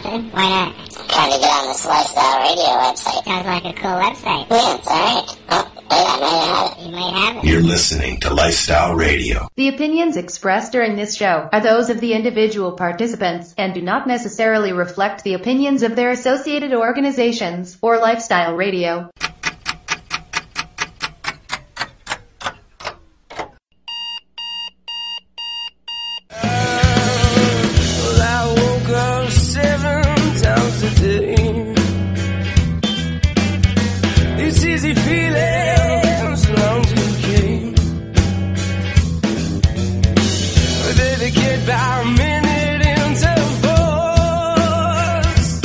something? Why not? Trying to get on this Lifestyle Radio website. Sounds like a cool website. Yeah, it's alright. Oh, wait, I might have it. You might have it. You're listening to Lifestyle Radio. The opinions expressed during this show are those of the individual participants and do not necessarily reflect the opinions of their associated organizations or Lifestyle Radio. It's easy feelings long to gain. They get by a minute into force.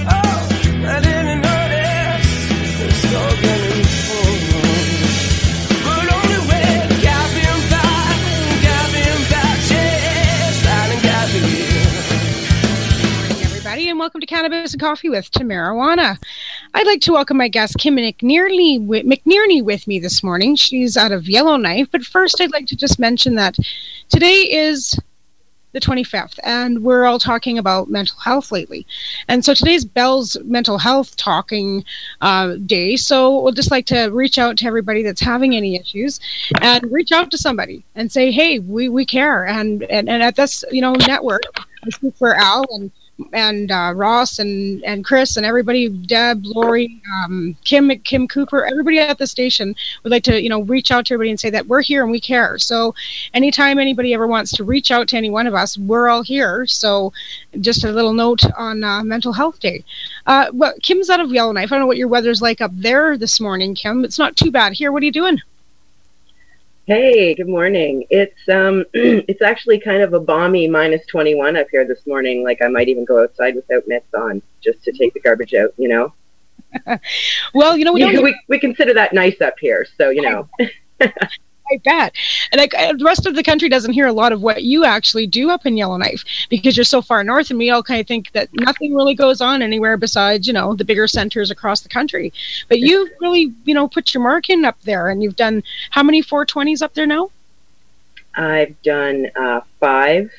Oh, I didn't notice it's all getting full. But only with caffeine patches, sliding caffeine. Good morning, everybody, and welcome to Cannabis and Coffee with Tamarijuana. I'd like to welcome my guest, Kim MacNearney, with me this morning. She's out of Yellowknife. But first, I'd like to just mention that today is the 25th, and we're all talking about mental health lately. And so today's Bell's Mental Health Talking Day. So we'll just like to reach out to everybody that's having any issues and reach out to somebody and say, hey, we care. And at this, network, I speak for Al and Ross and Chris and everybody, Deb, Lori, Kim Cooper, everybody at the station would like to, reach out to everybody and say that we're here and we care. So anytime anybody ever wants to reach out to any one of us, we're all here. So just a little note on Mental Health Day. Well, Kim's out of Yellowknife. I don't know what your weather's like up there this morning, Kim. It's not too bad here. What are you doing? Hey, good morning. It's actually kind of a balmy minus 21 up here this morning. Like I might even go outside without mitts on just to take the garbage out, Well, we consider that nice up here, so I bet. And the rest of the country doesn't hear a lot of what you actually do up in Yellowknife because you're so far north, and we all kind of think that nothing really goes on anywhere besides, the bigger centers across the country. But you've really, put your mark in up there, and you've done how many 420s up there now? I've done five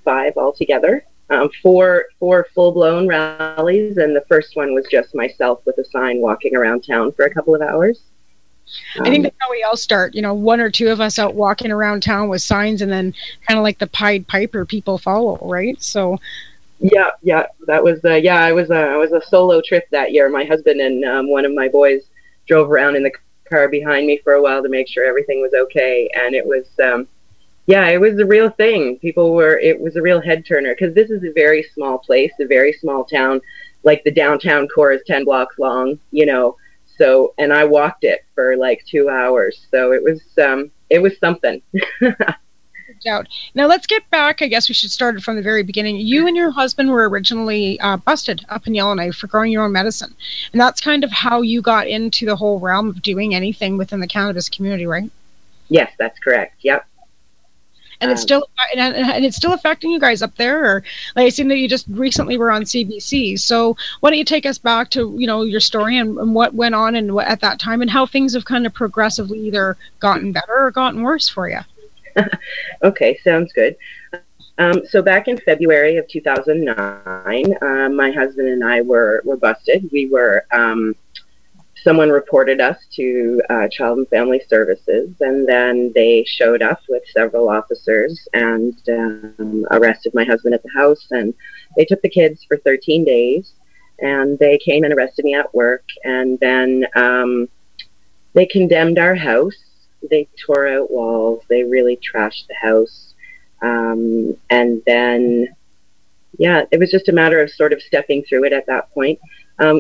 altogether. Four full-blown rallies, and the first one was just myself with a sign walking around town for a couple of hours. I think that's how we all start, one or two of us out walking around town with signs, and then kind of like the Pied Piper, people follow, right? So yeah, that was I was a solo trip that year. My husband and one of my boys drove around in the car behind me for a while to make sure everything was okay, and it was it was a real thing. It was a real head turner because this is a very small place, a very small town. Like the downtown core is 10 blocks long, So, and I walked it for like 2 hours. So it was something. Out. Now let's get back. I guess we should start it from the very beginning. You and your husband were originally busted up in Yellowknife for growing your own medicine. And that's kind of how you got into the whole realm of doing anything within the cannabis community, right? Yes, that's correct. Yep. And it's still affecting you guys up there, or like I seen that you just recently were on CBC. So why don't you take us back to your story and what went on and at that time, and how things have kind of progressively either gotten better or gotten worse for you? Okay, sounds good. So back in February of 2009, my husband and I were busted. We were someone reported us to Child and Family Services, and then they showed up with several officers and arrested my husband at the house, and they took the kids for 13 days, and they came and arrested me at work, and then they condemned our house. They tore out walls. They really trashed the house. And then, it was just a matter of sort of stepping through it at that point.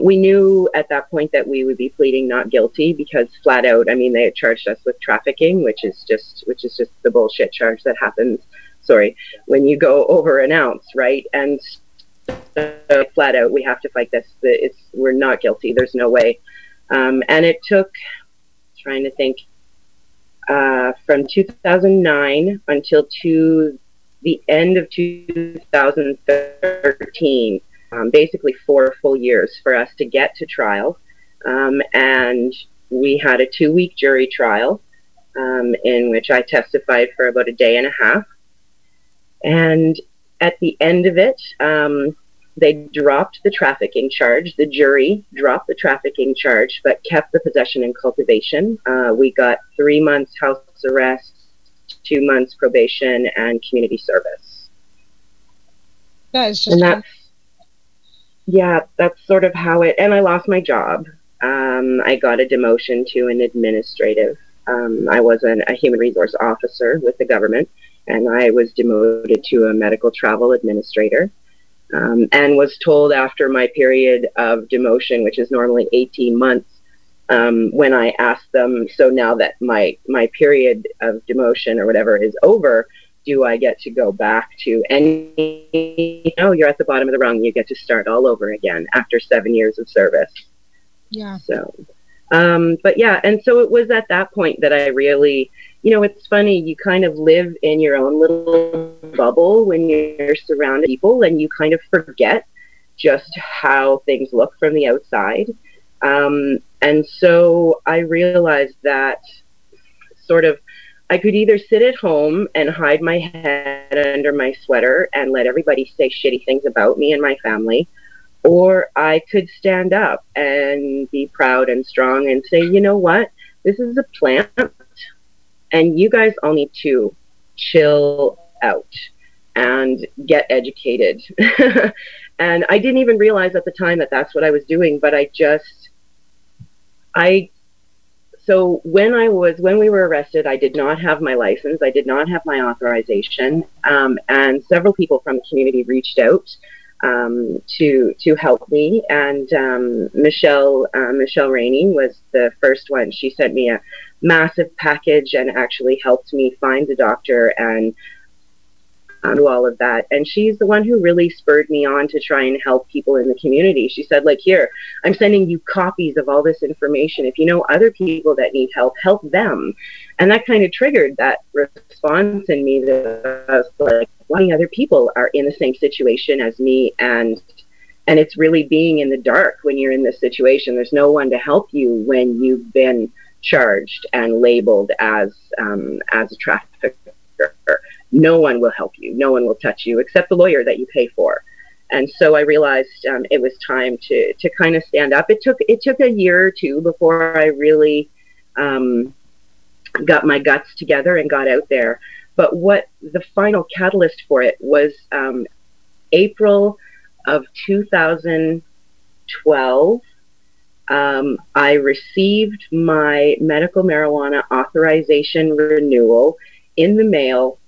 We knew at that point that we would be pleading not guilty because flat out, they had charged us with trafficking, which is just the bullshit charge that happens. When you go over an ounce, right? And flat out, we have to fight this. We're not guilty. There's no way. And it took, trying to think, from 2009 until to the end of 2013. Basically 4 full years for us to get to trial. And we had a 2-week jury trial in which I testified for about a day and a half. And at the end of it, They dropped the trafficking charge. The jury dropped the trafficking charge, but kept the possession and cultivation. We got 3 months house arrest, 2 months probation, and community service. That is just... That's sort of how it... And I lost my job. I got a demotion to an administrative. I was a human resource officer with the government, and I was demoted to a medical travel administrator, and was told after my period of demotion, which is normally 18 months, when I asked them, so now that my period of demotion or whatever is over, do I get to go back to any... No, you're at the bottom of the rung. You get to start all over again after 7 years of service. Yeah. So, but yeah, and so it was at that point that I really, it's funny, you kind of live in your own little bubble when you're surrounded by people, and you kind of forget just how things look from the outside. And so I realized that sort of I could either sit at home and hide my head under my sweater and let everybody say shitty things about me and my family, or I could stand up and be proud and strong and say, you know what, this is a plant, and you guys all need to chill out and get educated. And I didn't even realize at the time that that's what I was doing, but so when we were arrested, I did not have my license. I did not have my authorization. And several people from the community reached out to help me. And Michelle Rainey was the first one. She sent me a massive package and actually helped me find the doctor and do all of that. And she's the one who really spurred me on to try and help people in the community. She said, like, here, I'm sending you copies of all this information. If you know other people that need help, help them. And that kind of triggered that response in me that I was like, why other people are in the same situation as me? And it's really being in the dark when you're in this situation. There's no one to help you when you've been charged and labeled as a trafficker. No one will help you. No one will touch you except the lawyer that you pay for. And so I realized it was time to kind of stand up. It took a year or two before I really got my guts together and got out there. But what the final catalyst for it was April of 2012. I received my medical marijuana authorization renewal in the mail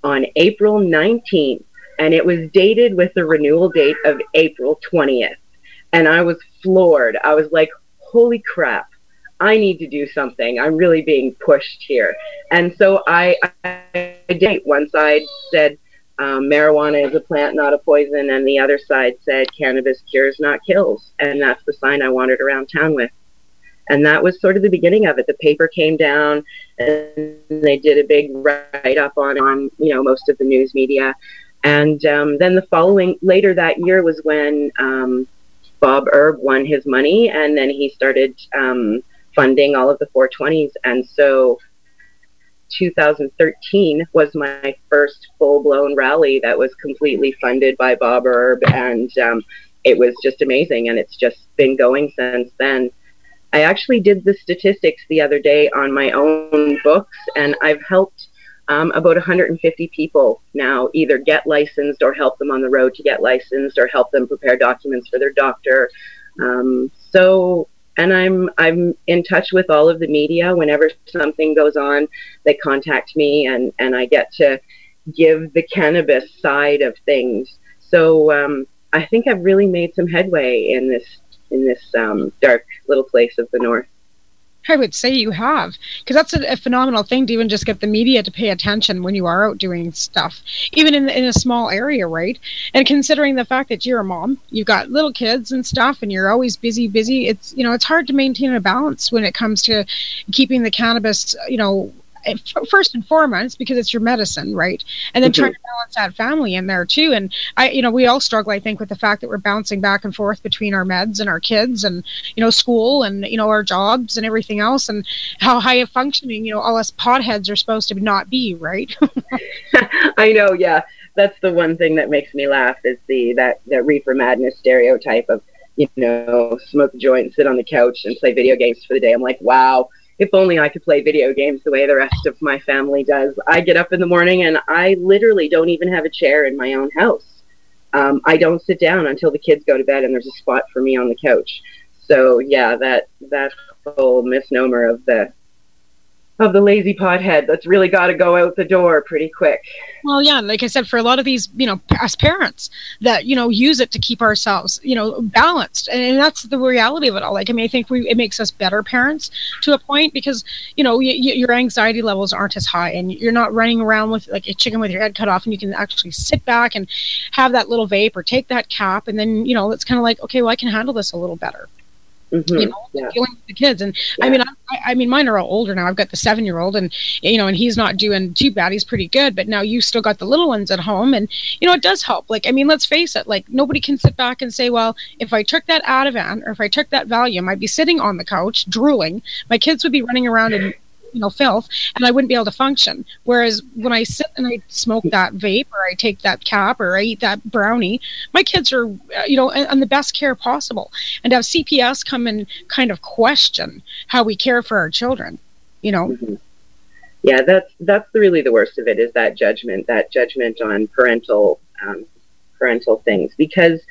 on April 19th, and it was dated with the renewal date of April 20th. And I was floored. I was like, holy crap, I need to do something. I'm really being pushed here. And so I did. One side said marijuana is a plant, not a poison, and the other side said cannabis cures, not kills. And that's the sign I wandered around town with. And that was sort of the beginning of it. The paper came down and they did a big write-up on most of the news media. And then later that year was when Bob Erb won his money, and then he started funding all of the 420s. And so 2013 was my first full-blown rally that was completely funded by Bob Erb. And it was just amazing. And it's just been going since then. I actually did the statistics the other day on my own books, and I've helped about 150 people now either get licensed or help them on the road to get licensed or help them prepare documents for their doctor. And I'm in touch with all of the media. Whenever something goes on, they contact me, and I get to give the cannabis side of things. So I think I've really made some headway in this dark little place of the North. I would say you have, because that's a phenomenal thing to even just get the media to pay attention when you are out doing stuff, even in a small area, right? And considering the fact that you're a mom, you've got little kids and stuff, and you're always busy. It's it's hard to maintain a balance when it comes to keeping the cannabis, first and foremost, because it's your medicine, right? And then trying to balance that family in there too. And we all struggle, I think, with the fact that we're bouncing back and forth between our meds and our kids and, school and, our jobs and everything else, and how high of functioning, all us potheads are supposed to not be, right? I know. Yeah. That's the one thing that makes me laugh is that reefer madness stereotype of, smoke a joint, sit on the couch and play video games for the day. I'm like, wow, if only I could play video games the way the rest of my family does. I get up in the morning and I literally don't even have a chair in my own house. I don't sit down until the kids go to bed and there's a spot for me on the couch. So yeah, that whole misnomer of the lazy pothead that's really got to go out the door pretty quick. Well, yeah, like I said, for a lot of these, as parents that, use it to keep ourselves, balanced. And that's the reality of it all. Like, I think it makes us better parents to a point because, your anxiety levels aren't as high and you're not running around with like a chicken with your head cut off, and you can actually sit back and have that little vape or take that cap. And then, it's kind of like, okay, well, I can handle this a little better. Dealing with the kids. And yeah. I mean, mine are all older now. I've got the 7-year-old and, and he's not doing too bad. He's pretty good. But now you still got the little ones at home. And, it does help. Like, let's face it, like nobody can sit back and say, well, if I took that Ativan or if I took that Valium, I'd be sitting on the couch drooling. My kids would be running around in, filth, and I wouldn't be able to function. Whereas when I sit and I smoke that vape or I take that cap or I eat that brownie, my kids are, on the best care possible. And to have CPS come and kind of question how we care for our children, Yeah, that's really the worst of it, is that judgment on parental things. Because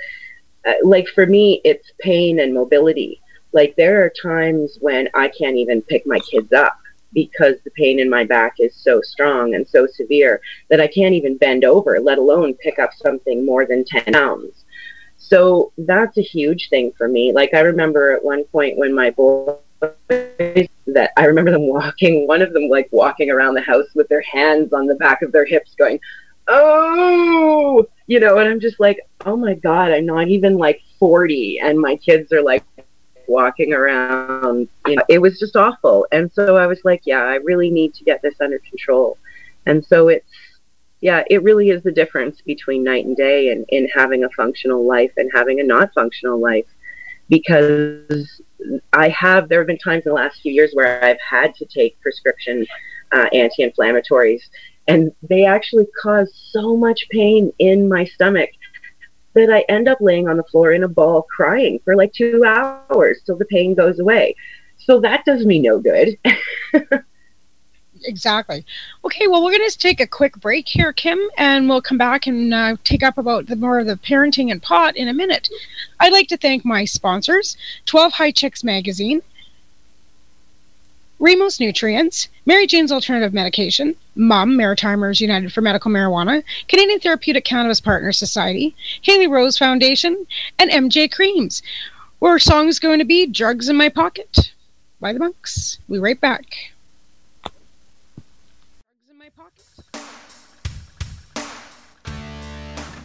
like for me, it's pain and mobility. Like there are times when I can't even pick my kids up, because the pain in my back is so strong and so severe that I can't even bend over, let alone pick up something more than 10 pounds. So that's a huge thing for me. Like I remember at one point when my boys, that I remember them one of them like walking around the house with their hands on the back of their hips going, oh, and I'm just like, oh my God, I'm not even like 40 and my kids are like walking around, it was just awful. And so I was like, yeah, I really need to get this under control. And so it really is the difference between night and day in having a functional life and having a not functional life. Because there have been times in the last few years where I've had to take prescription anti-inflammatories, and they actually cause so much pain in my stomach that I end up laying on the floor in a ball crying for like 2 hours till the pain goes away. So that does me no good. Exactly. Okay, well, we're going to take a quick break here, Kim, and we'll come back and take up about more of the parenting and pot in a minute. I'd like to thank my sponsors, 12 High Chicks Magazine, Ramos Nutrients, Mary Jane's Alternative Medication, MUM, Maritimers United for Medical Marijuana, Canadian Therapeutic Cannabis Partners Society, Haley Rose Foundation, and MJ Creams. Our song is going to be Drugs in My Pocket by the Monks. We'll be right back. Drugs in My Pocket.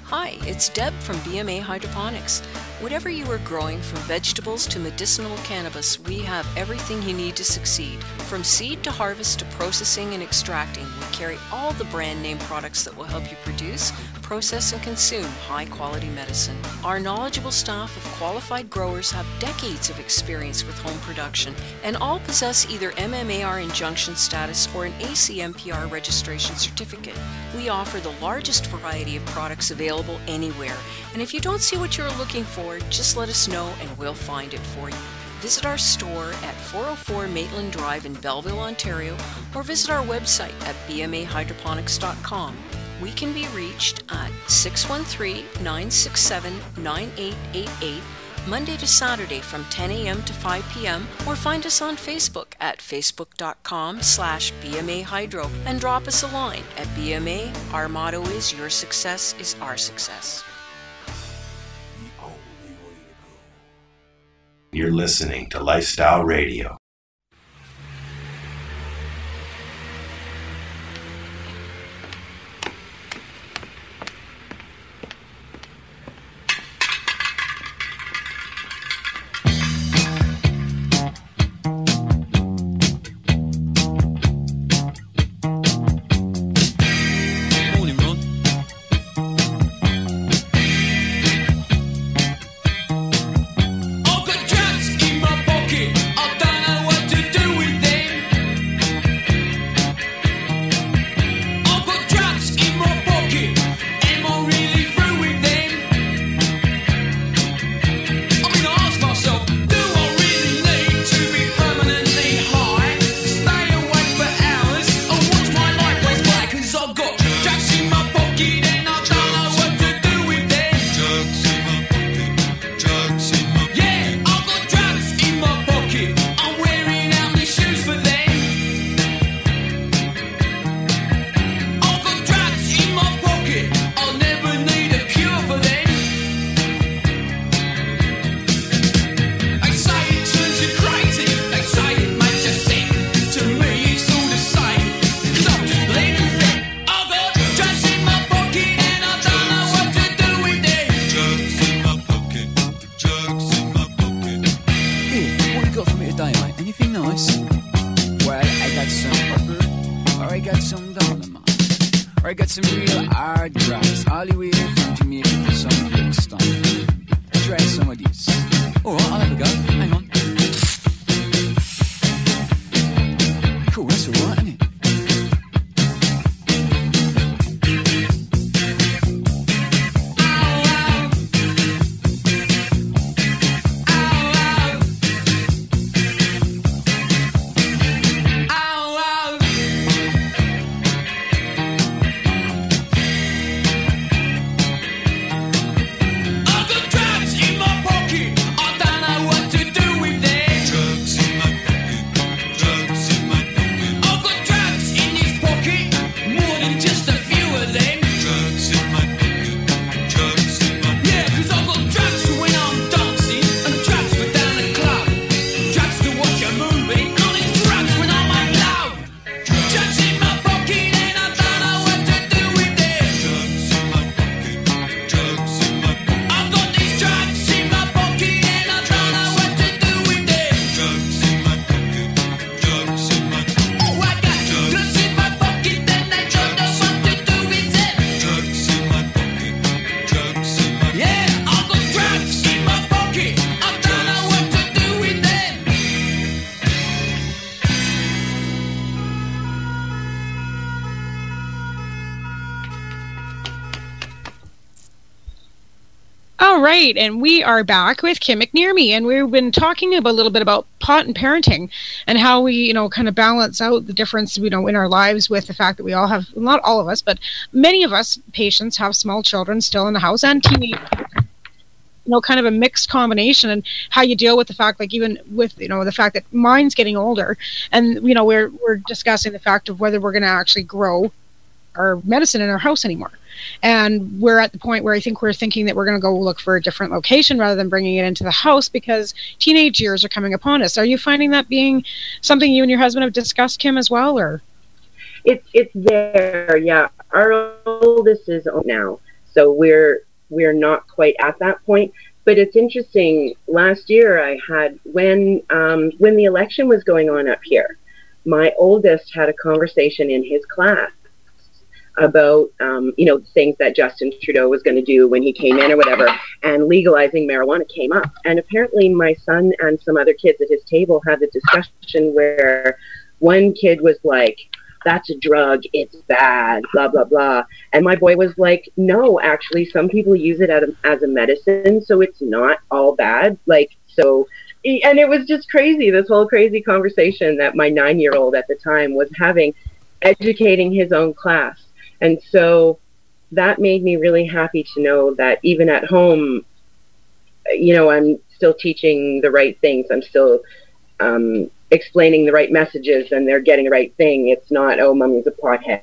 Hi, it's Deb from BMA Hydroponics. Whatever you are growing, from vegetables to medicinal cannabis, we have everything you need to succeed. From seed to harvest to processing and extracting, we carry all the brand name products that will help you produce, process, and consume high-quality medicine. Our knowledgeable staff of qualified growers have decades of experience with home production, and all possess either MMAR injunction status or an ACMPR registration certificate. We offer the largest variety of products available anywhere, and if you don't see what you're looking for, just let us know and we'll find it for you. Visit our store at 404 Maitland Drive in Belleville, Ontario, or visit our website at bmahydroponics.com. We can be reached at 613-967-9888, Monday to Saturday from 10 a.m. to 5 p.m. or find us on Facebook at facebook.com/BMAHydro and drop us a line at BMA. Our motto is your success is our success. You're listening to Lifestyle Radio. some real hard drugs, all the way from Jamaica to some Brixton. Let's try some of these. Oh, I'll have a go. Hang on. Cool, that's alright, isn't it? Right, and we are back with Kim MacNearney, and we've been talking a little bit about pot and parenting and how we, kind of balance out the difference, in our lives with the fact that we all have, not all of us, but many of us patients have small children still in the house and teenage, kind of a mixed combination, and how you deal with the fact, like even with, the fact that mine's getting older, and, we're discussing the fact of whether we're going to actually grow our medicine in our house anymore. And we're at the point where I think we're thinking that we're going to go look for a different location rather than bringing it into the house because teenage years are coming upon us. Are you finding that being something you and your husband have discussed, Kim, as well, or? It's there, yeah. Our oldest is now, so we're not quite at that point. But it's interesting. Last year, I had when the election was going on up here, my oldest had a conversation in his class about, things that Justin Trudeau was going to do when he came in or whatever, and legalizing marijuana came up. And apparently my son and some other kids at his table had a discussion where one kid was like, that's a drug, it's bad, blah, blah, blah. And my boy was like, no, actually, some people use it as a medicine, so it's not all bad. And it was just crazy, this whole crazy conversation that my 9-year-old at the time was having, educating his own class. And so that made me really happy to know that even at home, I'm still teaching the right things. I'm still explaining the right messages, and they're getting the right thing. It's not, oh, mommy's a pothead.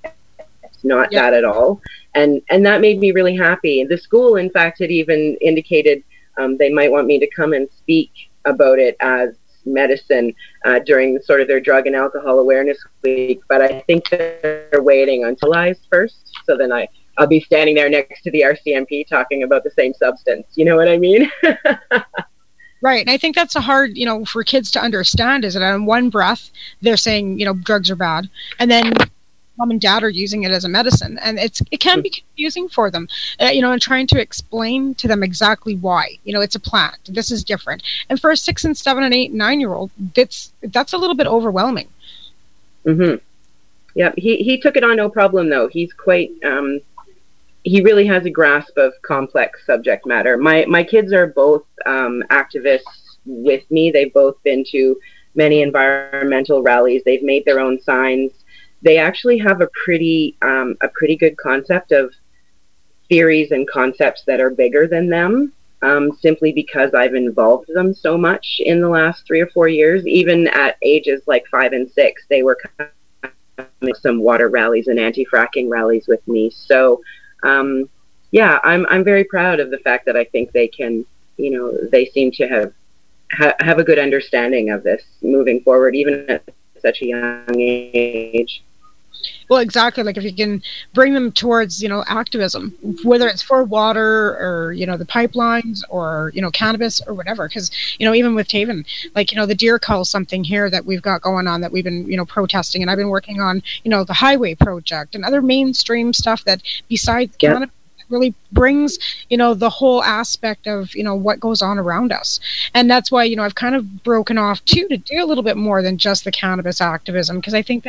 It's not that at all. And that made me really happy. The school, in fact, had even indicated they might want me to come and speak about it as medicine during sort of their drug and alcohol awareness week, but I think they're waiting until I first, so then I'll be standing there next to the RCMP talking about the same substance. You know what I mean? Right, and I think that's a hard, for kids to understand, is that in one breath they're saying, drugs are bad, and then mom and dad are using it as a medicine, and it can be confusing for them, and trying to explain to them exactly why. It's a plant. This is different. And for a 6 and 7 and 8 and 9-year-old, that's a little bit overwhelming. Mm-hmm. Yeah, he took it on no problem though. He's quite he really has a grasp of complex subject matter. My kids are both activists with me. They've both been to many environmental rallies. They've made their own signs. They actually have a pretty good concept of theories and concepts that are bigger than them, simply because I've involved them so much in the last 3 or 4 years. Even at ages like 5 and 6, they were coming to some water rallies and anti-fracking rallies with me. So, I'm very proud of the fact that I think they can, they seem to have a good understanding of this moving forward, even at such a young age. Well, exactly. Like if you can bring them towards, activism, whether it's for water or, the pipelines or, cannabis or whatever. Because, even with Taven, like, the deer cull something here that we've got going on that we've been, protesting. And I've been working on, the highway project and other mainstream stuff that besides cannabis really brings, the whole aspect of, what goes on around us. And that's why, I've kind of broken off too, to do a little bit more than just the cannabis activism. Because I think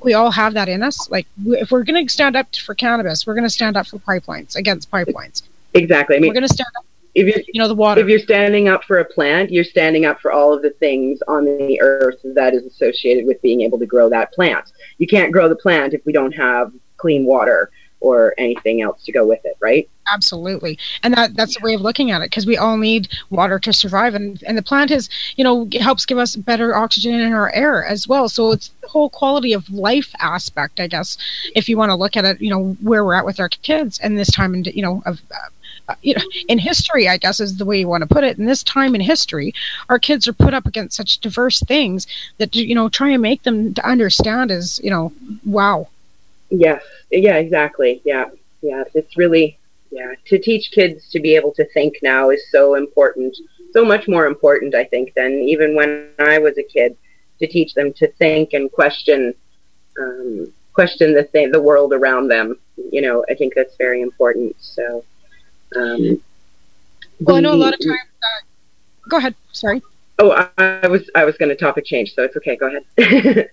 we all have that in us. Like if we're going to stand up for cannabis, we're going to stand up for pipelines, against pipelines. Exactly. I mean, we're going to stand up, if you're, the water. If you're standing up for a plant, you're standing up for all of the things on the earth that is associated with being able to grow that plant. You can't grow the plant if we don't have clean water or anything else to go with it, right? Absolutely. And that's the way of looking at it, because we all need water to survive. And the plant is, it helps give us better oxygen in our air as well. So it's the whole quality of life aspect, I guess, if you want to look at it, where we're at with our kids and this time, in history, I guess is the way you want to put it. In this time in history, our kids are put up against such diverse things that, try and make them to understand is, wow. Yes. Yeah, exactly. Yeah. It's really, to teach kids to be able to think now is so important, so much more important, I think, than even when I was a kid, to teach them to think and question the world around them. I think that's very important. So, well, I know a lot of times, go ahead. Sorry. Oh, I was going to topic change, so it's okay. Go ahead.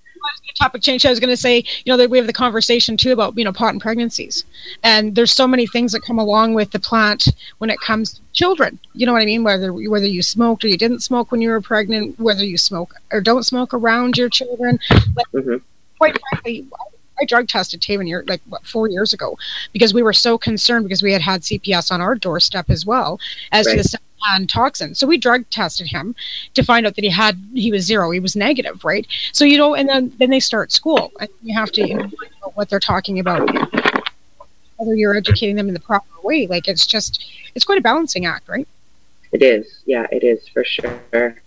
Topic change. I was going to say, that we have the conversation too about, pot and pregnancies, and there's so many things that come along with the plant when it comes to children. You know what I mean? Whether you smoked or you didn't smoke when you were pregnant, whether you smoke or don't smoke around your children. Quite frankly, I drug tested Taven 4 years ago because we were so concerned because we had CPS on our doorstep as well as to the and toxin. So we drug tested him to find out that he was zero. He was negative, right? So, and then they start school and you have to know what they're talking about, whether you're educating them in the proper way. Like it's quite a balancing act, right? It is. Yeah, it is for sure.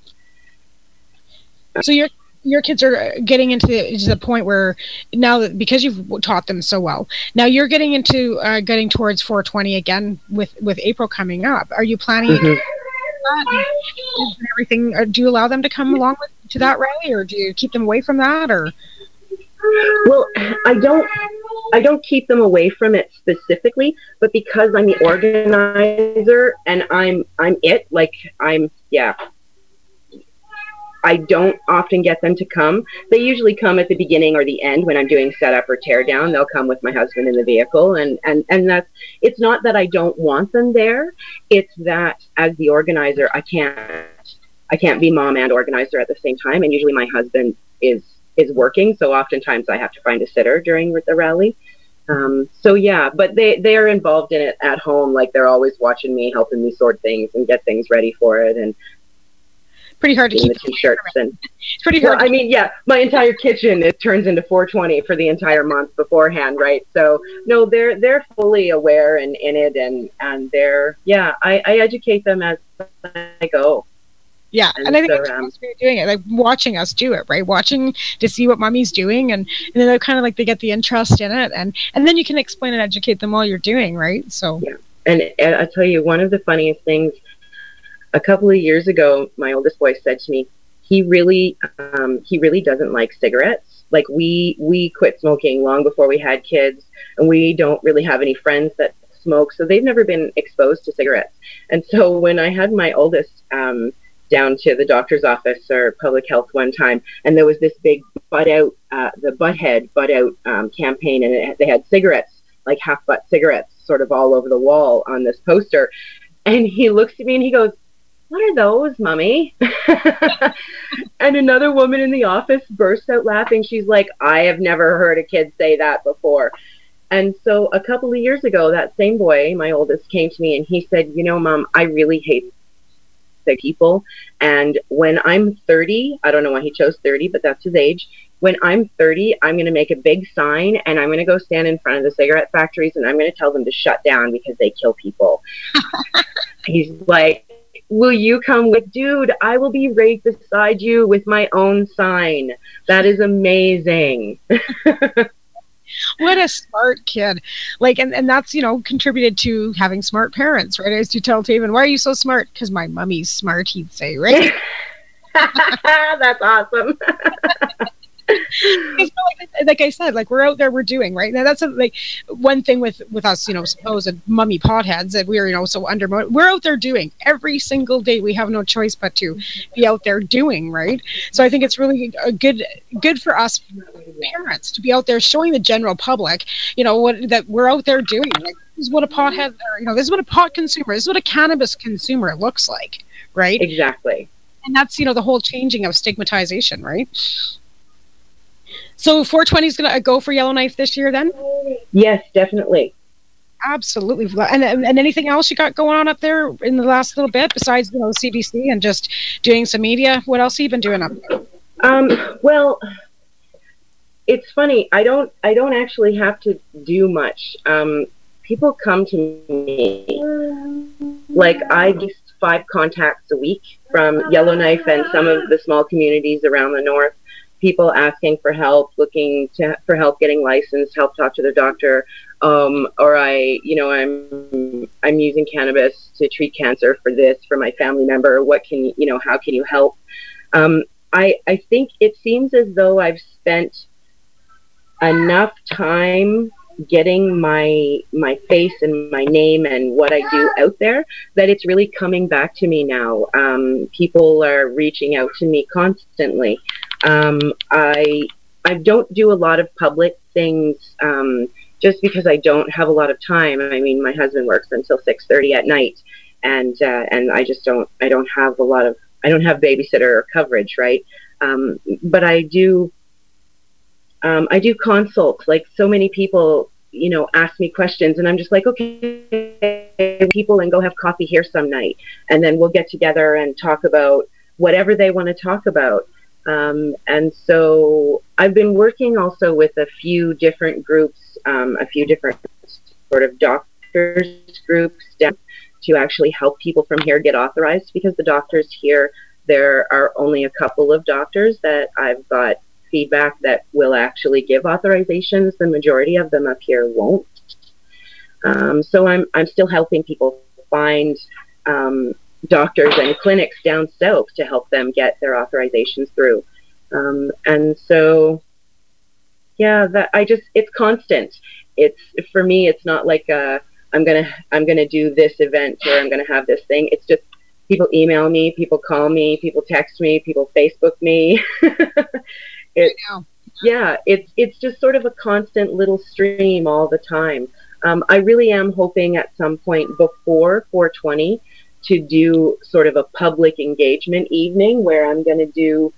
So your kids are getting into the point where now that, because you've taught them so well, now you're getting into getting towards 420 again with April coming up. Are you planning that and everything? Or do you allow them to come along to that rally, or do you keep them away from that? Or well, I don't keep them away from it specifically, but because I'm the organizer and I don't often get them to come. They usually come at the beginning or the end when I'm doing setup or tear down. They'll come with my husband in the vehicle, and that's, it's not that I don't want them there. It's that as the organizer, I can't be mom and organizer at the same time. And usually my husband is working, so oftentimes I have to find a sitter during the rally. So yeah, but they are involved in it at home. Like they're always watching me, helping me sort things and get things ready for it. And pretty hard to keep the t-shirts and it's pretty hard. Well, I mean, yeah, my entire kitchen, it turns into 420 for the entire month beforehand, right? So no, they're fully aware and in it, and they're, I educate them as I go. Yeah, and I think that's supposed to be doing it, like watching us do it, right? Watching to see what mommy's doing, and then they're kind of like, they get the interest in it, and then you can explain and educate them while you're doing, right? So yeah, and I'll tell you, one of the funniest things, a couple of years ago, my oldest boy said to me, he really doesn't like cigarettes. Like we quit smoking long before we had kids, and we don't really have any friends that smoke, so they've never been exposed to cigarettes. And so when I had my oldest down to the doctor's office or public health one time, and there was this big butt out campaign, and they had cigarettes, like half butt cigarettes, sort of all over the wall on this poster. And he looks at me and he goes, "What are those, Mommy?" And another woman in the office burst out laughing. She's like, "I have never heard a kid say that before." And so a couple of years ago, that same boy, my oldest, came to me and he said, "Mom, I really hate sick people. And when I'm 30, I don't know why he chose 30, but that's his age. When I'm 30, I'm going to make a big sign and I'm going to go stand in front of the cigarette factories and I'm going to tell them to shut down because they kill people." He's like, "Will you come with?" Dude, I will be right beside you with my own sign. That is amazing. What a smart kid. Like, and that's, contributed to having smart parents, right? As you tell Taven, why are you so smart? Because my mummy's smart, he'd say, right? That's awesome. Like I said, like we're out there, we're doing right now. That's like one thing with us, supposed mummy potheads that we're so under. We're out there doing every single day. We have no choice but to be out there doing right. So I think it's really good for us parents to be out there showing the general public, what that we're out there doing. Like this is what a pothead, or this is what a pot consumer, this is what a cannabis consumer looks like, right? Exactly. And that's the whole changing of stigmatization, right? So 420 is going to go for Yellowknife this year then? Yes, definitely. Absolutely. And anything else you got going on up there in the last little bit besides, CBC and just doing some media? What else have you been doing up there? Well, it's funny. I don't actually have to do much. People come to me. Like I get 5 contacts a week from Yellowknife and some of the small communities around the north. People asking for help, looking for help getting licensed, help talk to their doctor, or I'm using cannabis to treat cancer for my family member. What can how can you help? I think it seems as though I've spent enough time getting my face and my name and what I do out there that it's really coming back to me now. People are reaching out to me constantly. I don't do a lot of public things just because I don't have a lot of time. I mean, my husband works until 6:30 at night, and I just don't have babysitter or coverage, right? But I do consults. Like so many people, ask me questions, and I'm just like, okay, people, and go have coffee here some night, and then we'll get together and talk about whatever they want to talk about. And so I've been working also with a few different groups, a few different sort of doctors groups to actually help people from here get authorized, because the doctors here, there are only a couple of doctors that I've got feedback that will actually give authorizations. The majority of them up here won't. So I'm still helping people find doctors and clinics down south to help them get their authorizations through. And so, yeah, it's constant. For me, it's not like I'm gonna do this event or I'm gonna have this thing. It's just people email me, people call me, people text me, people Facebook me. It's just sort of a constant little stream all the time. I really am hoping at some point before 420 to do sort of a public engagement evening where I'm going to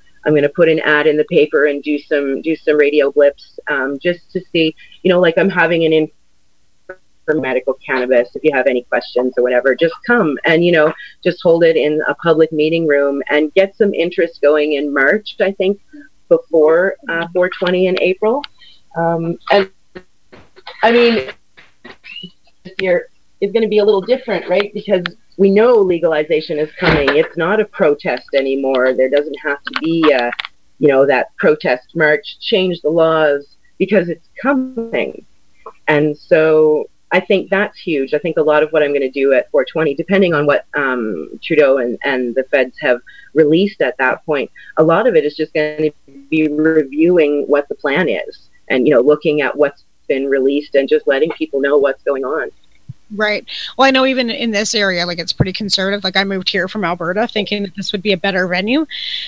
put an ad in the paper and do some radio blips, just to see, like I'm having an in for medical cannabis. If you have any questions or whatever, just come and, just hold it in a public meeting room and get some interest going in March, I think, before 420 in April. And I mean, this year is going to be a little different, right? Because we know legalization is coming. It's not a protest anymore. There doesn't have to be that protest march, change the laws, because it's coming. And so I think that's huge. I think a lot of what I'm going to do at 420, depending on what Trudeau and the feds have released at that point, a lot of it is just going to be reviewing what the plan is and, looking at what's been released and just letting people know what's going on. Right. Well, I know even in this area, like it's pretty conservative. Like I moved here from Alberta thinking that this would be a better venue,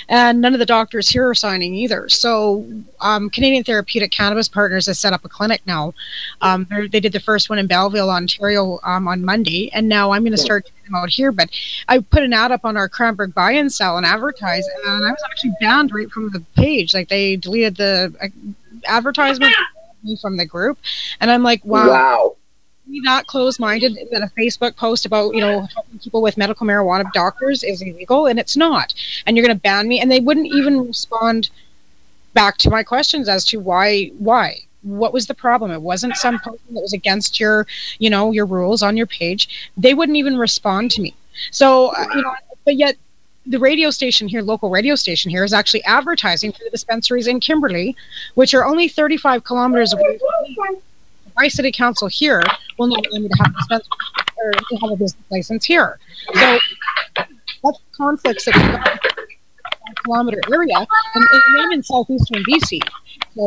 and none of the doctors here are signing either. So Canadian Therapeutic Cannabis Partners has set up a clinic now. They did the first one in Belleville, Ontario on Monday, and now I'm going to start doing them out here. But I put an ad up on our Cranbrook buy and sell and advertise, and I was actually banned right from the page. Like they deleted the advertisement from the group, and I'm like, wow. Be that closed-minded that a Facebook post about helping people with medical marijuana doctors is illegal, and it's not, and you're going to ban me. And they wouldn't even respond back to my questions as to why what was the problem. It wasn't some post that was against your your rules on your page. They wouldn't even respond to me. So but yet the radio station here, local radio station here, is actually advertising for the dispensaries in Kimberley, which are only 35 kilometers away from me. My city council here will not allow me to have a dispensary or to have a business license here. So that's conflicts that we've got in the kilometer area, and I'm in southeastern BC. So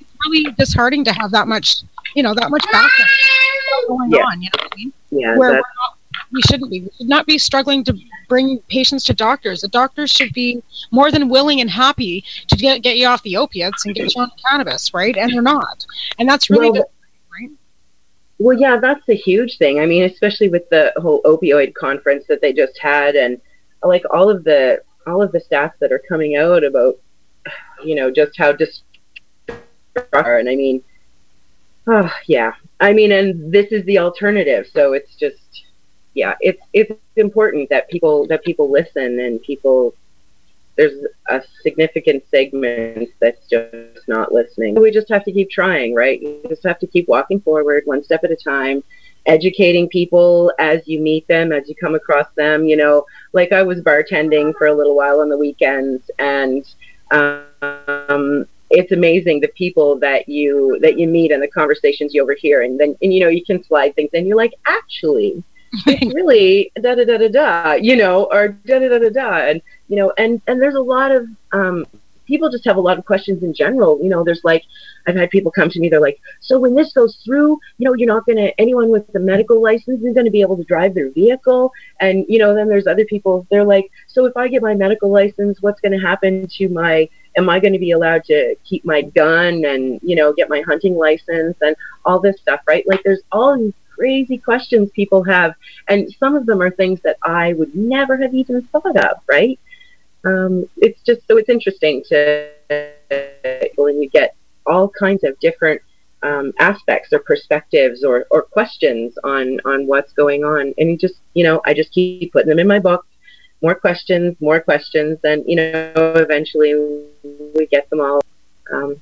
it's really disheartening to have that much, that much backlash going on. You know what I mean? Yeah. We shouldn't be. We should not be struggling to bring patients to doctors. The doctors should be more than willing and happy to get you off the opiates and get you on cannabis, right? And they're not. And that's really good, right? Well, yeah, that's a huge thing. I mean, especially with the whole opioid conference that they just had, and like all of the stats that are coming out about, just how and I mean, yeah. I mean, and this is the alternative. So it's just, yeah, it's important that people listen, and there's a significant segment that's just not listening. We just have to keep trying, right? You just have to keep walking forward one step at a time, educating people as you meet them, as you come across them. Like I was bartending for a little while on the weekends, and it's amazing the people that you meet and the conversations you overhear, and then you can slide things in. You're like, actually, it's really da da da da da, or da da da da da, and there's a lot of people just have a lot of questions in general. There's like, I've had people come to me, they're like, so when this goes through, you're not anyone with the medical license is going to be able to drive their vehicle. And, then there's other people, they're like, so if I get my medical license, what's going to happen to am I going to be allowed to keep my gun and, get my hunting license and all this stuff, right? Like there's all these crazy questions people have. And some of them are things that I would never have even thought of, right? It's just, so it's interesting when you get all kinds of different aspects or perspectives or questions on what's going on. And I just keep putting them in my book, more questions, and, eventually we get them all, and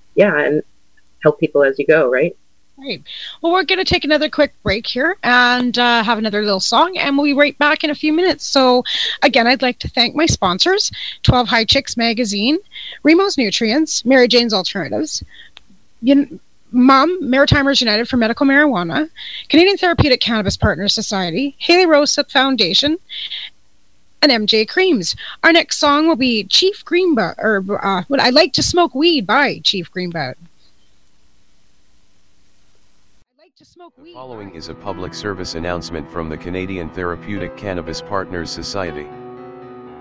help people as you go, right? Right. Well, we're going to take another quick break here and have another little song, and we'll be right back in a few minutes. So, again, I'd like to thank my sponsors, 12 High Chicks Magazine, Remo's Nutrients, Mary Jane's Alternatives, Maritimers United for Medical Marijuana, Canadian Therapeutic Cannabis Partners Society, Haley Rosep Foundation, and MJ Creams. Our next song will be Chief Greenbud, or What I Like to Smoke Weed by Chief Greenbud. The following is a public service announcement from the Canadian Therapeutic Cannabis Partners Society.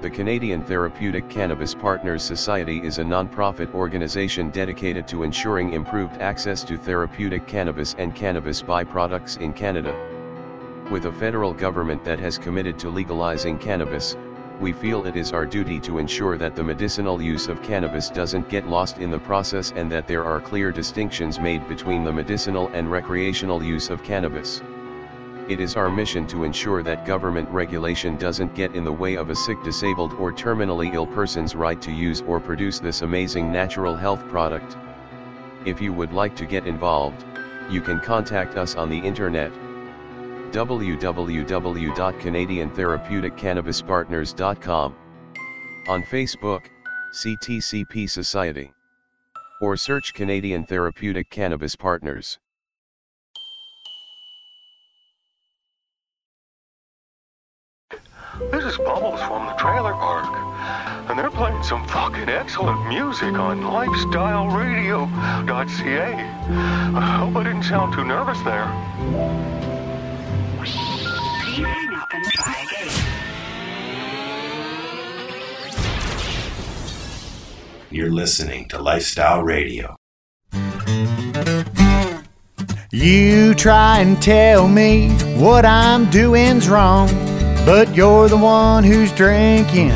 The Canadian Therapeutic Cannabis Partners Society is a non-profit organization dedicated to ensuring improved access to therapeutic cannabis and cannabis byproducts in Canada. With a federal government that has committed to legalizing cannabis, we feel it is our duty to ensure that the medicinal use of cannabis doesn't get lost in the process, and that there are clear distinctions made between the medicinal and recreational use of cannabis. It is our mission to ensure that government regulation doesn't get in the way of a sick, disabled, or terminally ill person's right to use or produce this amazing natural health product. If you would like to get involved, you can contact us on the internet, www.canadiantherapeuticCannabisPartners.com, on Facebook, CTCP Society, or search Canadian Therapeutic Cannabis Partners. This is Bubbles from the trailer park, and they're playing some fucking excellent music on lifestyleradio.ca. I hope I didn't sound too nervous there. You're listening to Lifestyle Radio. You try and tell me what I'm doing's wrong, but you're the one who's drinking,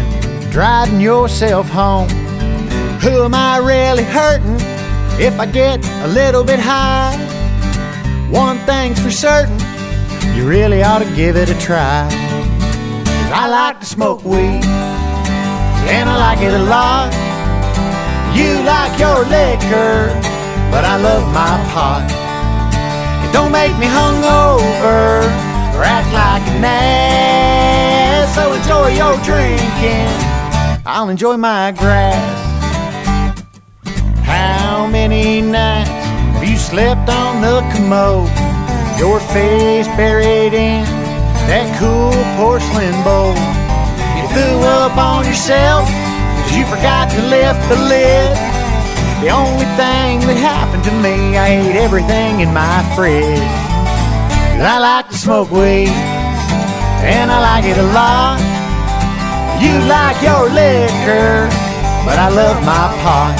driving yourself home. Who am I really hurting if I get a little bit high? One thing's for certain, you really ought to give it a try. 'Cause I like to smoke weed, and I like it a lot. You like your liquor, but I love my pot. It don't make me hungover or act like an ass, so enjoy your drink drinking, I'll enjoy my grass. How many nights have you slept on the commode? Your face buried in that cool porcelain bowl. You threw up on yourself 'cause you forgot to lift the lid. The only thing that happened to me, I ate everything in my fridge. 'Cause I like to smoke weed, and I like it a lot. You like your liquor, but I love my pot.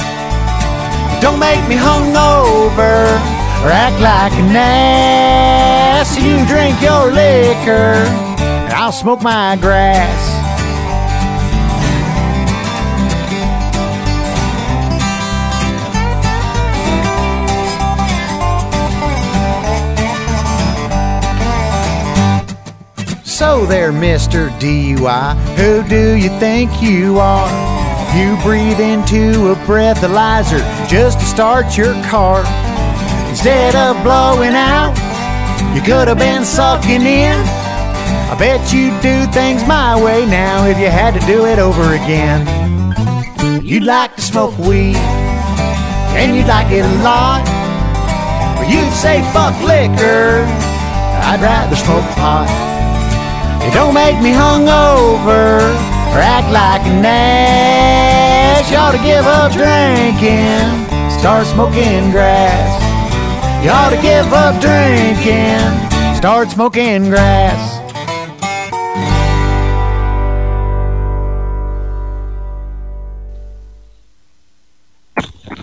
Don't make me hungover or act like an ass. You drink your liquor, and I'll smoke my grass. So there, Mr. DUI, who do you think you are? You breathe into a breathalyzer just to start your car. Instead of blowing out, you could have been sucking in. I bet you'd do things my way now if you had to do it over again. You'd like to smoke weed, and you'd like it a lot. But you'd say fuck liquor, I'd rather smoke pot. It don't make me hungover or act like an ass. You ought to give up drinking, start smoking grass. You ought to give up drinking, start smoking grass.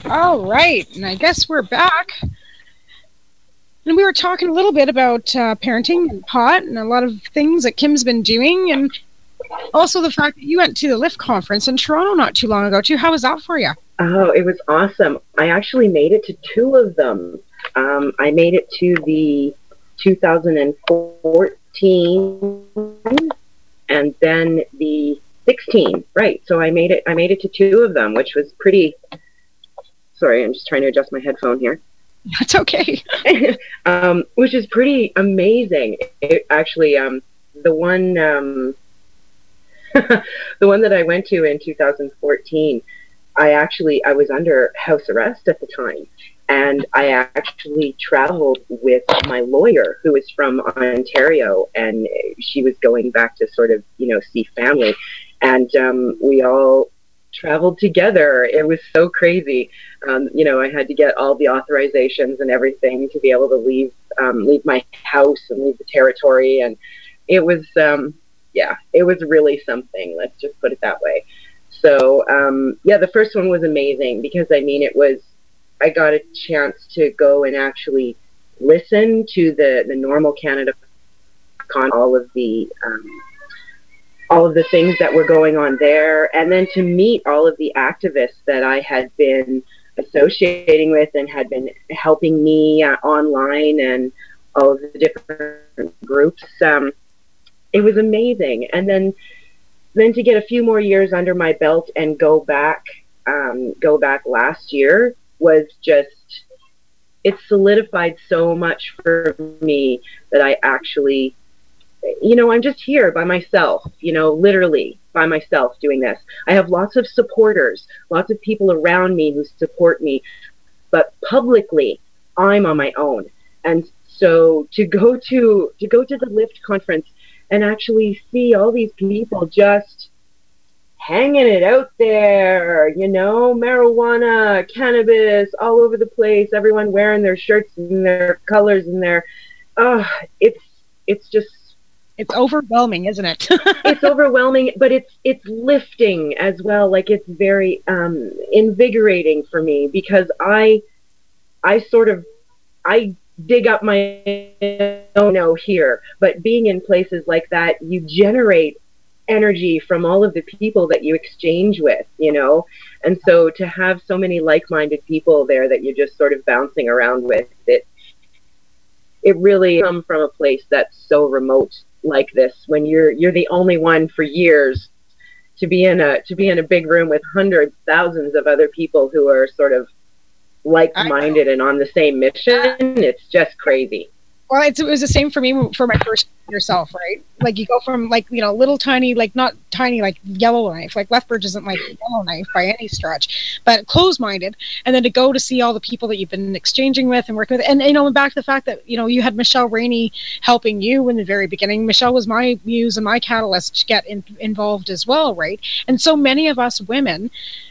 All right, and I guess we're back. And we were talking a little bit about parenting and pot and a lot of things that Kim's been doing, and also the fact that you went to the LIFT conference in Toronto not too long ago too. How was that for you? Oh, it was awesome. I actually made it to 2 of them. I made it to the 2014 and then the 16. Right. So I made it to 2 of them, which was pretty. Sorry, I'm just trying to adjust my headphone here. That's okay. Which is pretty amazing. It, actually, the one the one that I went to in 2014, I was under house arrest at the time, and I actually traveled with my lawyer, who is from Ontario, and she was going back to sort of, see family, and we all traveled together. It was so crazy. I had to get all the authorizations and everything to be able to leave my house and leave the territory, and it was it was really something. Let's just put it that way. So the first one was amazing because I got a chance to go and actually listen to the normal Canada con, all of the things that were going on there, and then to meet all of the activists that I had been associating with and had been helping me online, and all of the different groups. It was amazing. And then to get a few more years under my belt and go back last year was just, it solidified so much for me that I actually, I'm just here by myself, literally by myself doing this. I have lots of supporters, lots of people around me who support me, but publicly I'm on my own. And so to go to the LIFT conference and actually see all these people just hanging it out there, marijuana, cannabis, all over the place, everyone wearing their shirts and their colors and their, it's just, it's overwhelming, isn't it? It's overwhelming, but it's lifting as well. Like, it's very invigorating for me, because I dig up my own here, but being in places like that, you generate energy from all of the people that you exchange with, and so to have so many like-minded people there that you're just sort of bouncing around with, it really comes from a place that's so remote like this, when you're the only one for years to be in a big room with hundreds, thousands of other people who are sort of like-minded and on the same mission. It's just crazy. Well, it was the same for me for my first yourself, right? Like you go from like, you know, little tiny, like not tiny, like Yellowknife, like Lethbridge isn't like Yellowknife by any stretch, but closed-minded. And then to go to see all the people that you've been exchanging with and working with. And, you know, and back to the fact that, you know, you had Michelle Rainey helping you in the very beginning. Michelle was my muse and my catalyst to get involved as well, right? And so many of us women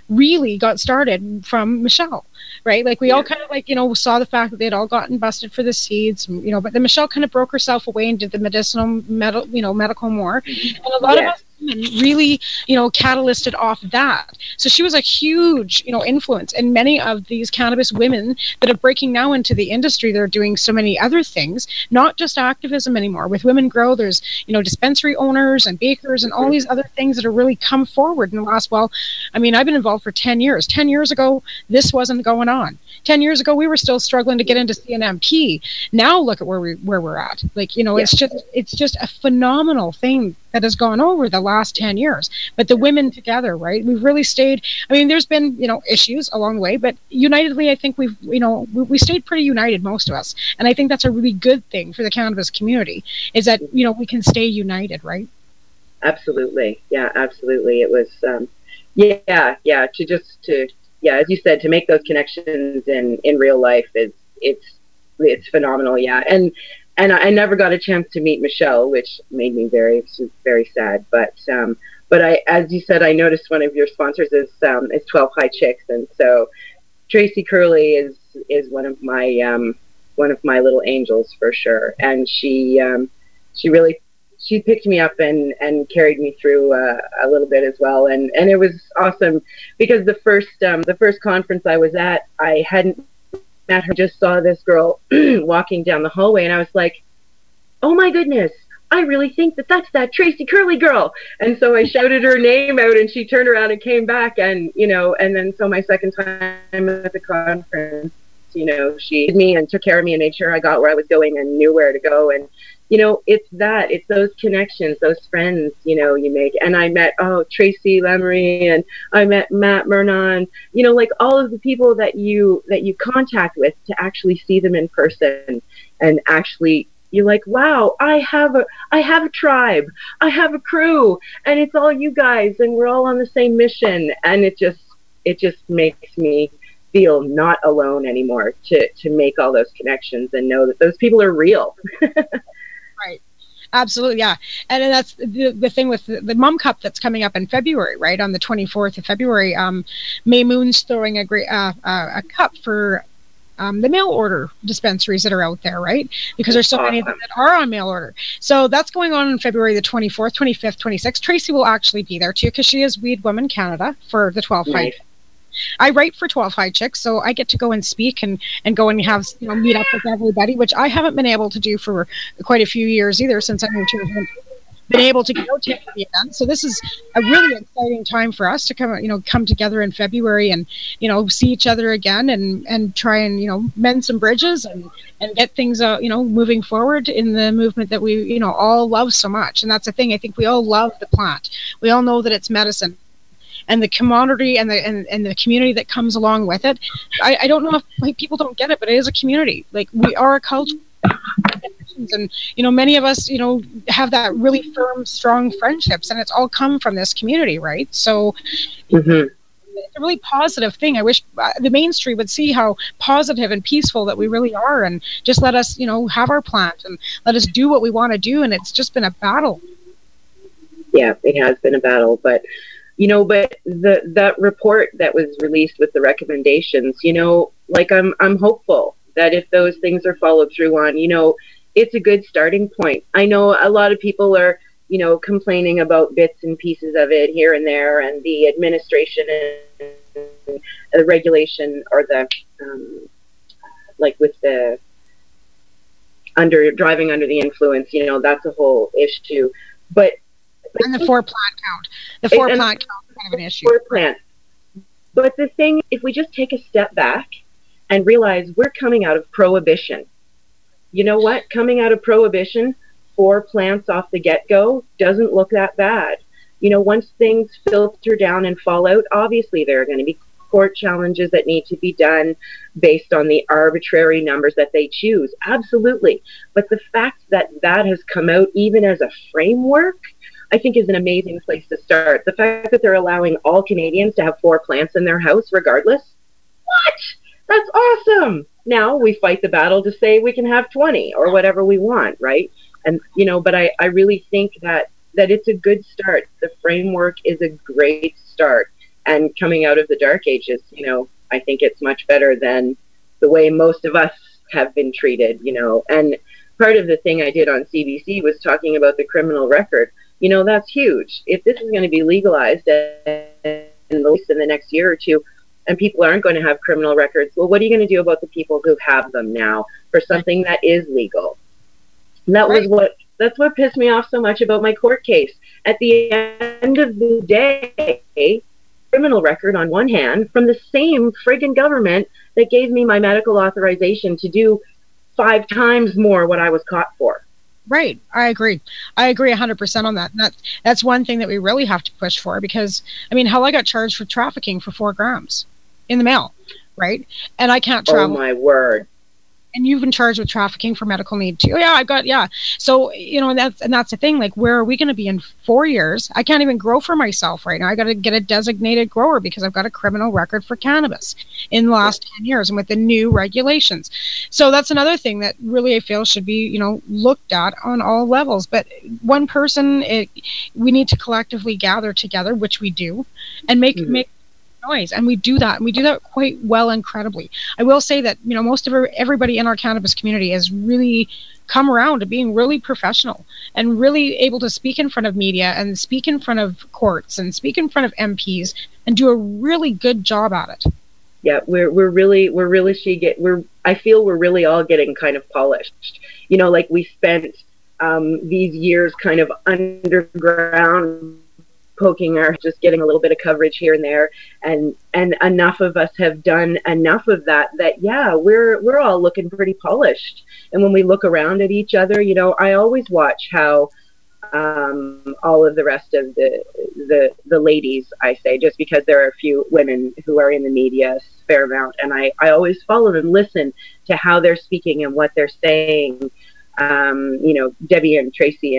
really got started from Michelle, right? Like we all kind of like, you know, saw the fact that they'd all gotten busted for the seeds, you know, but then Michelle kind of broke herself away and did the medical more. And a lot of us women really, you know, catalysted off that. So she was a huge, you know, influence. And many of these cannabis women that are breaking now into the industry, they're doing so many other things, not just activism anymore. With Women Grow, there's, you know, dispensary owners and bakers and all these other things that have really come forward in the last, well, I mean, I've been involved for 10 years. 10 years ago, this wasn't going on. 10 years ago, we were still struggling to get into CNMP. Now look at where we're at. Like, you know, it's just a phenomenal thing that has gone over the last 10 years. But the women together, right? We've really stayed. I mean, there's been, you know, issues along the way, but unitedly, I think we've, you know, we stayed pretty united, most of us. And I think that's a really good thing for the cannabis community, is that, you know, we can stay united, right? Absolutely. Yeah, absolutely. It was, as you said, to make those connections in real life it's phenomenal. Yeah. And I never got a chance to meet Michelle, which made me very sad. But I, as you said, I noticed one of your sponsors is 12 High Chicks. And so Tracy Curley is one of my little angels for sure. And she picked me up and carried me through a little bit as well. And it was awesome because the first conference I was at, I hadn't met her, just saw this girl walking down the hallway, and I was like, oh my goodness, I really think that's that Tracy Curley girl. And so I shouted her name out, and she turned around and came back, and, you know, and then so my second time at the conference, you know, she did me and took care of me and made sure I got where I was going and knew where to go. And, you know, it's those connections, those friends, you know, you make. And I met, Tracy Lemery, and I met Matt Murnon, you know, like all of the people that you contact with, to actually see them in person. And actually, you're like, wow, I have a tribe, I have a crew, and it's all you guys, and we're all on the same mission. And it just makes me feel not alone anymore to make all those connections and know that those people are real. Right. Absolutely. Yeah. And that's the thing with the Mum Cup that's coming up in February, right? On the 24th of February, May Moon's throwing a cup for the mail order dispensaries that are out there, right? Because there's so many that are on mail order. So that's going on February the 24th, 25th, 26th. Tracy will actually be there too, because she is Weed Woman Canada for the 12 High. I write for 12 High Chicks, so I get to go and speak and go and have, you know, meet up with everybody, which I haven't been able to do for quite a few years either, since I moved here. Been able to go to the event. So this is a really exciting time for us to come together in February and, you know, see each other again and try and, you know, mend some bridges and get things, you know, moving forward in the movement that we, you know, all love so much. And that's the thing. I think we all love the plant. We all know that it's medicine. And the commodity and the community that comes along with it. I don't know if, like, people don't get it, but it is a community. Like, we are a culture. And, you know, many of us, you know, have that really firm, strong friendships, and it's all come from this community, right? So it's a really positive thing. I wish the mainstream would see how positive and peaceful that we really are, and just let us, you know, have our plant and let us do what we want to do. And it's just been a battle. Yeah, it has been a battle, but you know, but that report that was released with the recommendations, you know, like I'm hopeful that if those things are followed through on, you know, it's a good starting point. I know a lot of people are, you know, complaining about bits and pieces of it here and there, and the administration and the regulation, or the like with the driving under the influence, you know, that's a whole issue. But and the 4 plant count. The 4 plant count is kind of an issue. 4 plant. But the thing, if we just take a step back and realize we're coming out of prohibition. You know what? Coming out of prohibition, 4 plants off the get-go doesn't look that bad. You know, once things filter down and fall out, obviously there are going to be court challenges that need to be done based on the arbitrary numbers that they choose. Absolutely. But the fact that that has come out even as a framework, I think is an amazing place to start. The fact that they're allowing all Canadians to have 4 plants in their house regardless. What? That's awesome. Now we fight the battle to say we can have 20 or whatever we want, right? And, you know, but I really think that it's a good start. The framework is a great start. And coming out of the dark ages, you know, I think it's much better than the way most of us have been treated, you know. And part of the thing I did on CBC was talking about the criminal record. You know, that's huge. If this is going to be legalized at least in the next year or two, and people aren't going to have criminal records, well, what are you going to do about the people who have them now for something that is legal? And that's what pissed me off so much about my court case. At the end of the day, criminal record on one hand from the same friggin' government that gave me my medical authorization to do 5 times more what I was caught for. Right. I agree 100% on that. And that's one thing that we really have to push for, because, I mean, hell, I got charged for trafficking for 4 grams in the mail, right? And I can't travel. Oh, my word. And you've been charged with trafficking for medical need too. Yeah. So, you know, and that's the thing. Like, where are we going to be in 4 years? I can't even grow for myself right now. I got to get a designated grower because I've got a criminal record for cannabis in the last 10 years and with the new regulations. So that's another thing that really I feel should be, you know, looked at on all levels. But one person, we need to collectively gather together, which we do, and make noise, and we do that quite well, incredibly. I will say that, you know, most of everybody in our cannabis community has really come around to being really professional and really able to speak in front of media and speak in front of courts and speak in front of MPs and do a really good job at it. Yeah, I feel we're really all getting kind of polished. You know, like we spent these years kind of underground, poking our, just getting a little bit of coverage here and there, and enough of us have done enough of that yeah, we're all looking pretty polished. And when we look around at each other, you know, I always watch how all of the rest of the ladies, I say, just because there are a few women who are in the media a fair amount, and I always follow and listen to how they're speaking and what they're saying. You know, Debbie and Tracy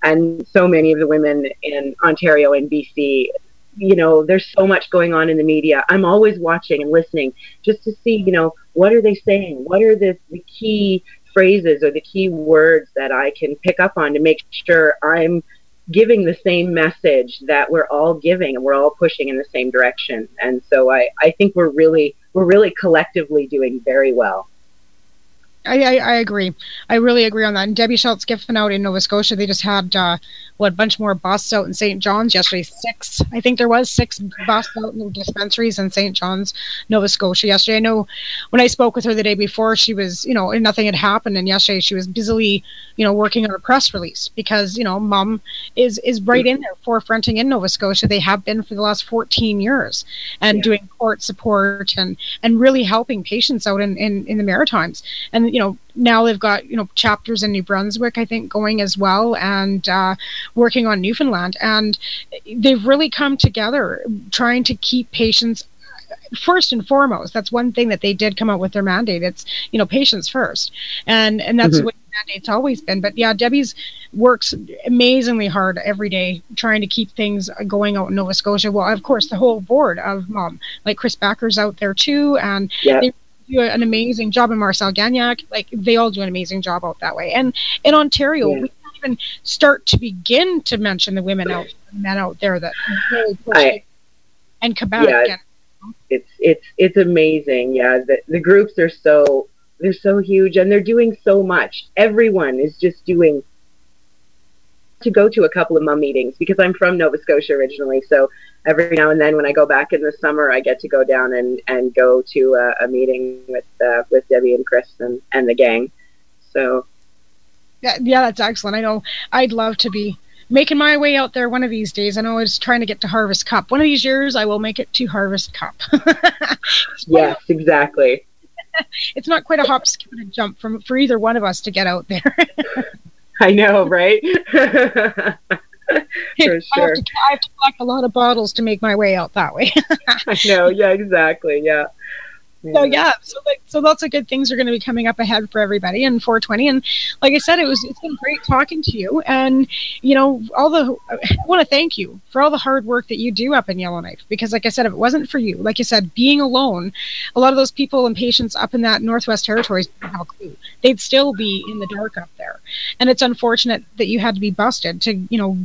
and so many of the women in Ontario and BC, you know, there's so much going on in the media. I'm always watching and listening just to see, you know, what are they saying? What are the key phrases or the key words that I can pick up on to make sure I'm giving the same message that we're all giving and we're all pushing in the same direction. And so I think we're really collectively doing very well. I agree. I really agree on that. And Debbie Schultz given out in Nova Scotia, they just had a bunch more busts out in St. John's yesterday. 6, I think there was 6 busts out in dispensaries in St. John's, Nova Scotia yesterday. I know when I spoke with her the day before, she was, you know, nothing had happened, and yesterday she was busily, you know, working on a press release because, you know, Mom is right in there forefronting in Nova Scotia. They have been for the last 14 years and doing court support and really helping patients out in the Maritimes. And, you know, now they've got, you know, chapters in New Brunswick, I think, going as well, and working on Newfoundland. And they've really come together trying to keep patients first and foremost. That's one thing that they did come out with their mandate. It's, you know, patients first. And that's what the mandate's always been. But yeah, Debbie's works amazingly hard every day trying to keep things going out in Nova Scotia. Well, of course, the whole board of Mom, like Chris Backer's out there too, and they do an amazing job, and Marcel Gagnac, like they all do an amazing job out that way. And in Ontario, we can't even start to begin to mention the men out there that really push it. And Quebec. Yeah, it's amazing. Yeah, the groups are they're so huge, and they're doing so much. Everyone is just doing. To go to a couple of Mom meetings because I'm from Nova Scotia originally, so every now and then when I go back in the summer, I get to go down and go to a meeting with Debbie and Chris and the gang. So yeah, that's excellent. I know I'd love to be making my way out there one of these days. I know I was trying to get to Harvest Cup. One of these years, I will make it to Harvest Cup. Yes, exactly. It's not quite a hop, skip, and a jump for either one of us to get out there. I know, right? For sure. I have to collect a lot of bottles to make my way out that way. I know. Yeah, exactly. Yeah. So lots of good things are going to be coming up ahead for everybody in 420. And like I said, it's been great talking to you. And I want to thank you for all the hard work that you do up in Yellowknife, because like I said, if it wasn't for you, like you said, being alone, a lot of those people and patients up in that Northwest Territories don't have a clue. They'd still be in the dark up there. And it's unfortunate that you had to be busted to,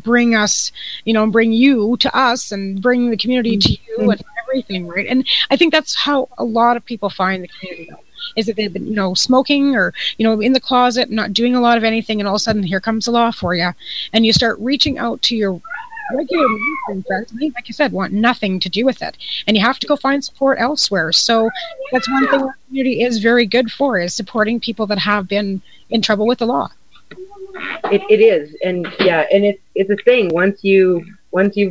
bring us, bring you to us and bring the community to you and everything, right? And I think that's how a lot of people find the community, though, is that they've been, smoking or, in the closet, not doing a lot of anything, and all of a sudden here comes the law for you, and you start reaching out to your regular mainstream friends, and they, like you said, want nothing to do with it, and you have to go find support elsewhere. So that's one thing our community is very good for, is supporting people that have been in trouble with the law. It is, and it's a thing. Once you've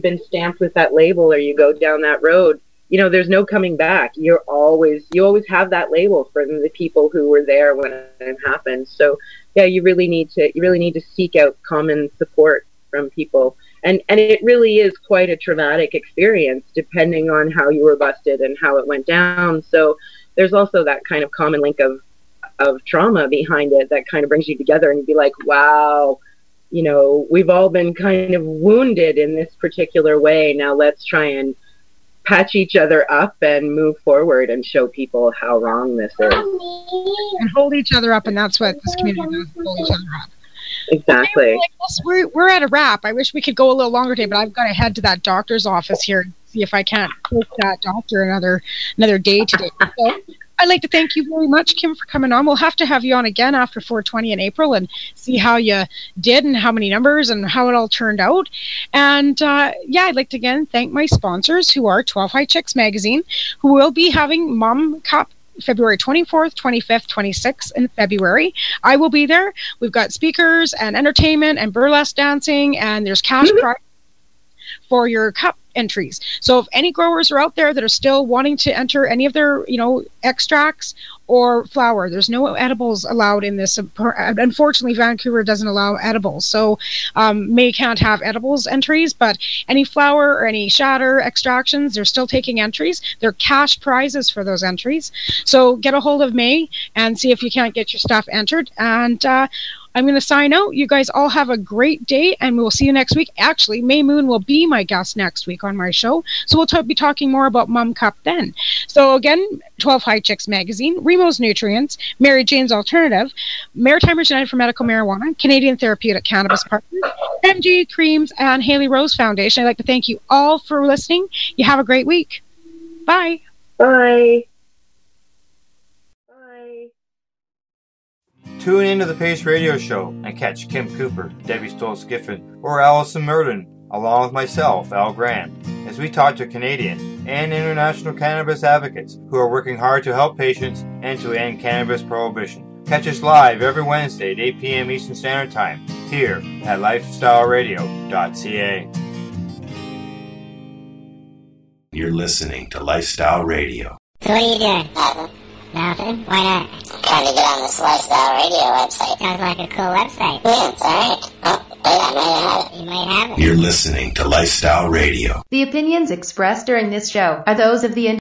been stamped with that label, or you go down that road, there's no coming back. You always have that label for the people who were there when it happened. So yeah, you really need to seek out common support from people. And it really is quite a traumatic experience, depending on how you were busted and how it went down. So there's also that kind of common link of trauma behind it that kind of brings you together, and you'd be like, wow, we've all been kind of wounded in this particular way. Now let's try and patch each other up and move forward and show people how wrong this is. And hold each other up, and that's what this community does, hold each other up. Exactly. We're at a wrap. I wish we could go a little longer today, but I've got to head to that doctor's office here and see if I can't take that doctor another day today. So I'd like to thank you very much, Kim, for coming on. We'll have to have you on again after 420 in April and see how you did and how many numbers and how it all turned out. And I'd like to again thank my sponsors, who are 12 High Chicks Magazine, who will be having Mom Cup February 24th, 25th, 26th in February. I will be there. We've got speakers and entertainment and burlesque dancing, and there's cash prize for your cup entries. So if any growers are out there that are still wanting to enter any of their, extracts or flower, there's no edibles allowed in this. Unfortunately, Vancouver doesn't allow edibles. So May can't have edibles entries, but any flower or any shatter extractions, they're still taking entries. They're cash prizes for those entries. So get a hold of May and see if you can't get your stuff entered. And I'm going to sign out. You guys all have a great day, and we'll see you next week. Actually, May Moon will be my guest next week on my show, so we'll be talking more about Mum Cup then. So again, 12 High Chicks Magazine, Remo's Nutrients, Mary Jane's Alternative, Maritimers United for Medical Marijuana, Canadian Therapeutic Cannabis Partners, MG Creams, and Haley Rose Foundation. I'd like to thank you all for listening. You have a great week. Bye. Bye. Tune into the Pace Radio Show and catch Kim Cooper, Debbie Stoll-Skiffen, or Allison Murden, along with myself, Al Grant, as we talk to Canadian and international cannabis advocates who are working hard to help patients and to end cannabis prohibition. Catch us live every Wednesday at 8 p.m. Eastern Standard Time here at lifestyleradio.ca. You're listening to Lifestyle Radio. So what are you doing? Nothing? Why not? Trying to get on this Lifestyle Radio website. Sounds like a cool website. Yeah, it's alright. Oh, wait, I might have it. You might have it. You're listening to Lifestyle Radio. The opinions expressed during this show are those of the